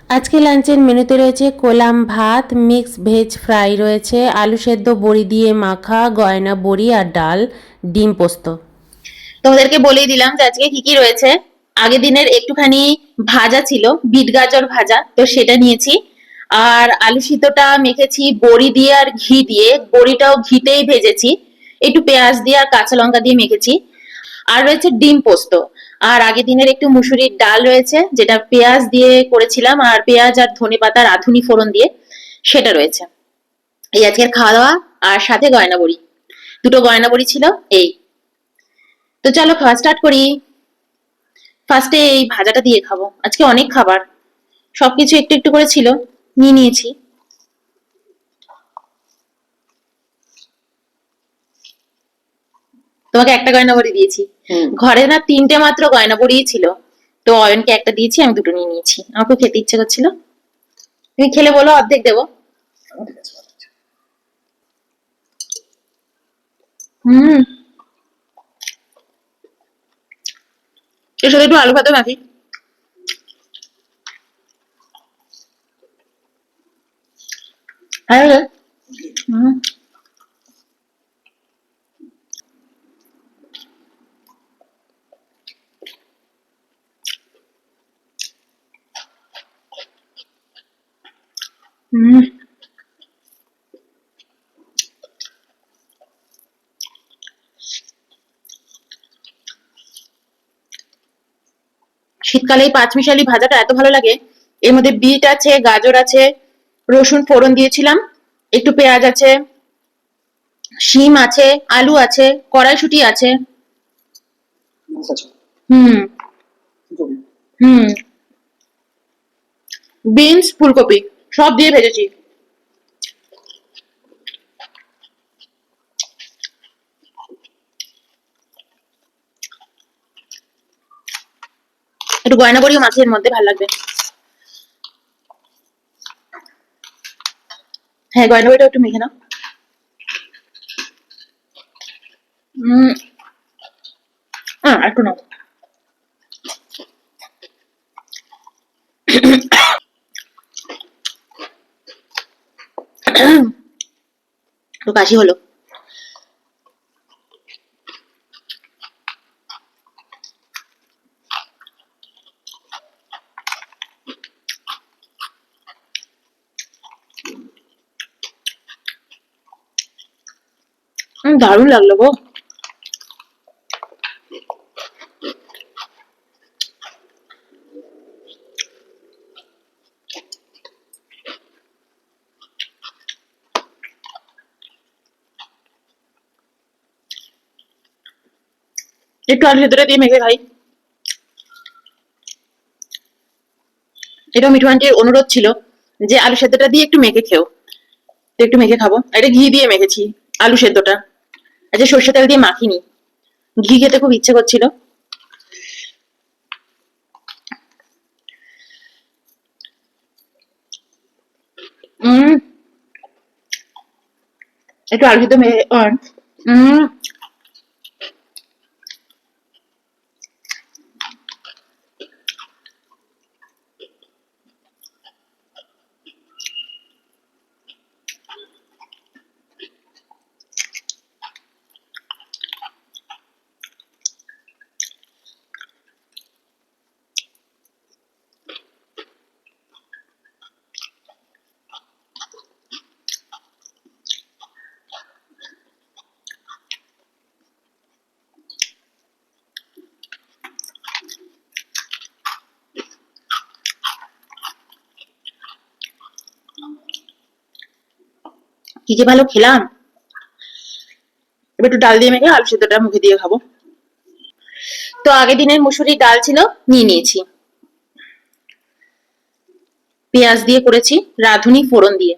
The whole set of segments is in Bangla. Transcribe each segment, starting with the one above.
আজকে লাঞ্চের মেনুতে রয়েছে কোলাম ভাত, মিক্স ভেজ ফ্রাই রয়েছে, আলু সেদ্ধ বড়ি দিয়ে মাখা, গয়না বড়ি আর ডাল, ডিম পোস্ত। তোমাদেরকে বলেই দিলাম যে আজকে কি কি রয়েছে। আগের দিনের একটুখানি ভাজা ছিল, বিট গাজর ভাজা, তো সেটা নিয়েছি। আর আলু সিদ্ধটা মেখেছি বড়ি দিয়ে আর ঘি দিয়ে, বড়িটাও ঘিতেই ভেজেছি, একটু পেঁয়াজ দিয়ে আর কাঁচা লঙ্কা দিয়ে মেখেছি। আর রয়েছে ডিম পোস্ত। আর আগের দিনের একটু মুসুরির ডাল রয়েছে, যেটা পেঁয়াজ দিয়ে করেছিলাম, আর পেঁয়াজ আর ধনেপাতা রাঁধুনি ফোড়ন দিয়ে, সেটা রয়েছে। এই আজকের খাওয়া দাওয়া। আর সাথে গয়না বড়ি, দুটো গয়না বড়ি ছিল। এই, তো চলো খাওয়া স্টার্ট করি। ফার্স্টে এই ভাজাটা দিয়ে খাবো, আজকে অনেক খাবার, সবকিছু একটু একটু করে ছিল, নিয়ে নিয়েছি। তোমাকে একটা গয়না বড়ি দিয়েছি, ঘরে না তিনটে মাত্র গয়না বড়িই ছিল, তো অয়নকে একটা দিয়েছি, আমি দুটো নিয়ে নিয়েছি, আমাকে খেতে ইচ্ছে করছিল। তুমি খেলে বলো, অর্ধেক দেবো। হুম, এর সাথে একটু আলু ভাতে মাখি। ভালো লাগে। হুম। হুম। শীতকালে এই পাঁচমিশালি ভাজাটা এত ভালো লাগে। এর মধ্যে বিট আছে, গাজর আছে, রসুন ফোড়ন দিয়েছিলাম, একটু পেঁয়াজ আছে, শিম আছে, আলু আছে, কড়াইশুটি আছে। হুম। হুম। বিনস, ফুলকপি সব দিয়ে ভেজেছি। একটু গয়না বড়িও মাছের মধ্যে ভালো লাগবে। হ্যাঁ, গয়না বড়িটা একটু মেখে নাও। হুম। একটু নাও। একটু কাশি হলো। দারুণ লাগলো গো। একটু আলু সেদ্ধটা দিয়ে মেখে খাই। এটা মিঠু আন্টির অনুরোধ ছিল যে আলু সেদ্ধটা দিয়ে একটু মেখে খেও, তো একটু মেখে খাবো। এটা ঘি দিয়ে মেখেছি আলু সেদ্ধটা, আচ্ছা সর্ষে তেল দিয়ে মাখিনি, ঘি খেতে খুব ইচ্ছে করছিল। উম একটু আলু সেদ্ধ মেখে উম কি যে ভালো খেলাম। এবার একটু ডাল দিয়ে মেখে আলু সেদ্ধটা মুখে দিয়ে খাবো। তো আগের দিনের মুসুরির ডাল ছিল, নিয়ে নিয়েছি, পেঁয়াজ দিয়ে করেছি, রাঁধুনি ফোড়ন দিয়ে।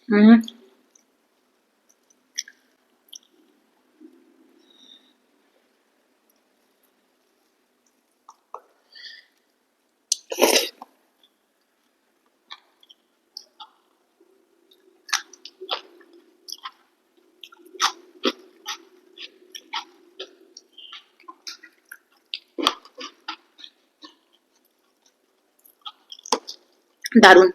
হুম। দারুণ।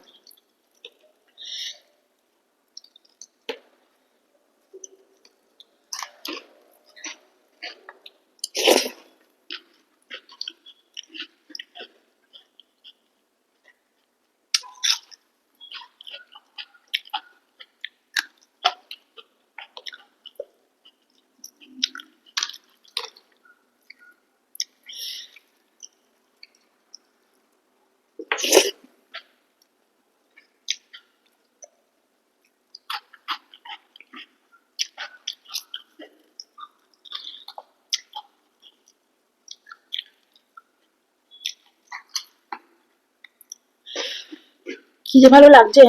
কি যে ভালো লাগছে।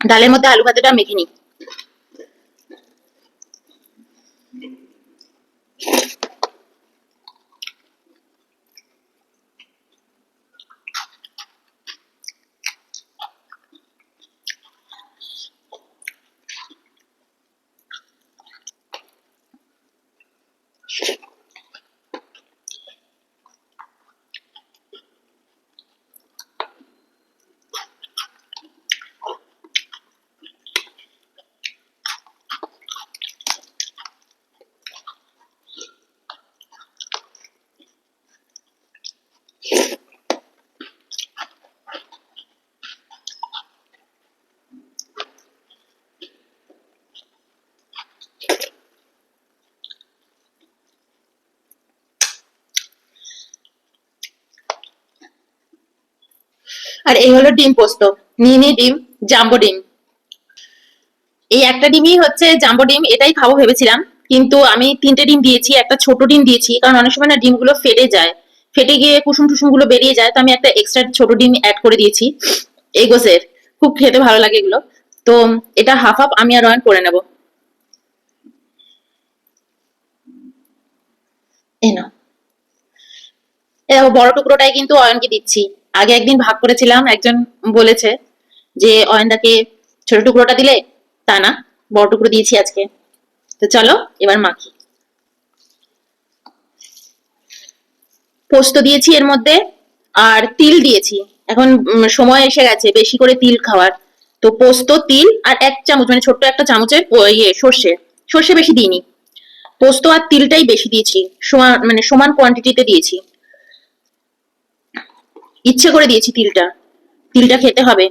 ডালের মধ্যে আলু ভাজাটা মেখে নিই। আর এই হলো ডিম পোস্ত। নিয়ে নিই ডিম, জাম্বো ডিম। এই একটা ডিমই হচ্ছে জাম্বো ডিম, এটাই খাবো ভেবেছিলাম, কিন্তু আমি 3টে ডিম দিয়েছি, একটা ছোট ডিম দিয়েছি, কারণ অনেক সময় না ডিমগুলো ফেটে যায়, ফেটে গিয়ে কুসুম টুসুম গুলো বেরিয়ে যায়, তো আমি একটা এক্সট্রা ছোট ডিম অ্যাড করে দিয়েছি। এগোসের খুব খেতে ভালো লাগে এগুলো। তো এটা হাফ হাফ আমি আর রয়ন করে নেব। এই নাও। এই দেখো, বড় টুকরোটাই কিন্তু অয়নকে দিচ্ছি। আগে একদিন ভাগ করেছিলাম, একজন বলেছে যে অয়নদাকে ছোট টুকরোটা দিলে, তা না, বড় টুকরো দিয়েছি আজকে। তো চলো এবার মাখি। পোস্ত দিয়েছি এর মধ্যে, আর তিল দিয়েছি। এখন সময় এসে গেছে বেশি করে তিল খাওয়ার। তো পোস্ত, তিল আর 1 চামচ, মানে ছোট্ট একটা চামচের সর্ষে। সর্ষে বেশি দিইনি, পোস্ত আর তিলটাই বেশি দিয়েছি। সমান, মানে সমান কোয়ান্টিটিতে দিয়েছি। ইচ্ছে করে দিয়েছি তিলটা, তিলটা খেতে হবে।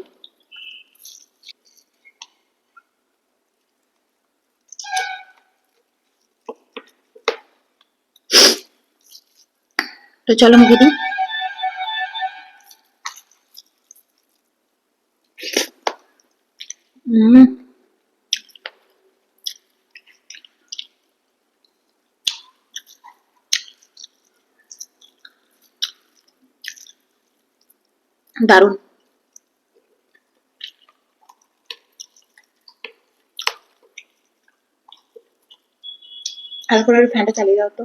তো চলো মুখে দিই। উম, দারুণ। হালকা করে ফ্যানটা চালিয়ে দাও তো।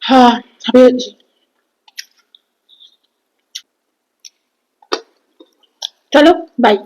হ্যাঁ, চলো বাই।